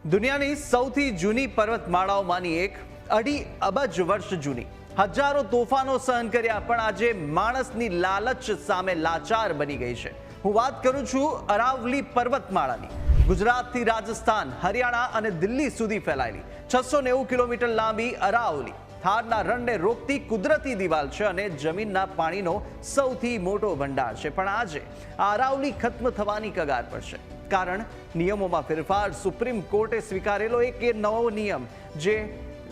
દુનિયાની સૌથી જૂની પર્વતમાળાઓમાંની એક 2.5 અબજ વર્ષ જૂની હજારો તોફાનો સહન કર્યા પણ આજે માણસની લાલચ સામે લાચાર બની ગઈ છે. હું વાત કરું છું અરાવલી પર્વતમાળાની. ગુજરાતથી રાજસ્થાન, હરિયાણા અને દિલ્હી સુધી ફેલાયેલી 690 કિલોમીટર લાંબી અરાવલી થારના રણને રોકતી કુદરતી દિવાલ છે અને જમીનના પાણીનો સૌથી મોટો ભંડાર છે. પણ આજે આ અરાવલી ખત્મ થવાની કગાર પર છે. કારણ નિયમોમાં ફેરફાર. સુપ્રીમ કોર્ટે સ્વીકારેલો એક નવો નિયમ, જે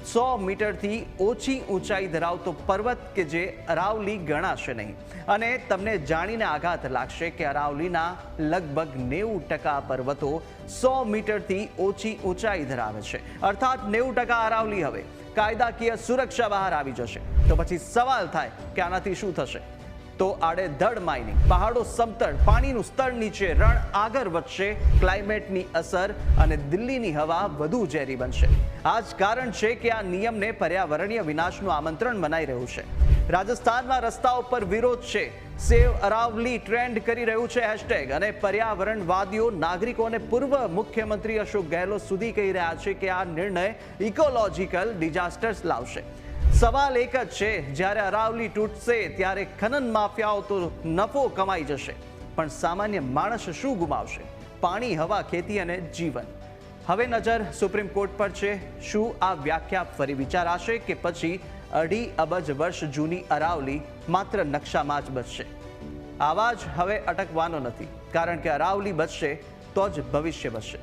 100 મીટરથી ઓછી ઊંચાઈ ધરાવતો પર્વત કે જે અરાવલી ગણાશે નહીં. અને તમને જાણીને આઘાત લાગશે કે અરાવલીના લગભગ 90% પર્વતો 100 મીટરથી ઓછી ઊંચાઈ ધરાવે છે. અર્થાત 90% અરાવલી હવે કાયદાકીય સુરક્ષા બહાર આવી જશે. તો પછી સવાલ થાય કે આનાથી શું થશે? તો આડેધડ માઇનિંગ, પહાડો સમતળ, પાણીનું સ્તર નીચે, રણ આગળ વધશે, ક્લાઇમેટની અસર અને દિલ્હીની હવા વધુ ઝેરી બનશે. આ જ કારણ છે કે આ નિયમને પર્યાવરણીય વિનાશનું આમંત્રણ મનાઈ રહ્યું છે. રાજસ્થાનમાં રસ્તાઓ પર વિરોધ છે. સેવ અરાવલી ટ્રેન્ડ કરી રહ્યું છે હેશટેગ. અને પર્યાવરણવાદીઓ, નાગરિકો અને પૂર્વ મુખ્યમંત્રી અશોક ગેહલોત સુધી કહી રહ્યા છે કે આ નિર્ણય ઇકોલોજીકલ ડિઝાસ્ટર્સ લાવશે. સવાલ એક જ છે, જ્યારે અરાવલી તૂટશે ત્યારે ખનન માફિયાઓ તો નફો કમાઈ જશે, પણ સામાન્ય માણસ શું ગુમાવશે? પાણી, હવા, ખેતી અને જીવન. હવે નજર સુપ્રીમ કોર્ટ પર છે. શું આ વ્યાખ્યા ફરી વિચારાશે કે પછી 2.5 અબજ વર્ષ જૂની અરાવલી માત્ર નકશામાં જ બચશે? આવાજ હવે અટકવાનો નથી, કારણ કે અરાવલી બચશે તો જ ભવિષ્ય બચશે.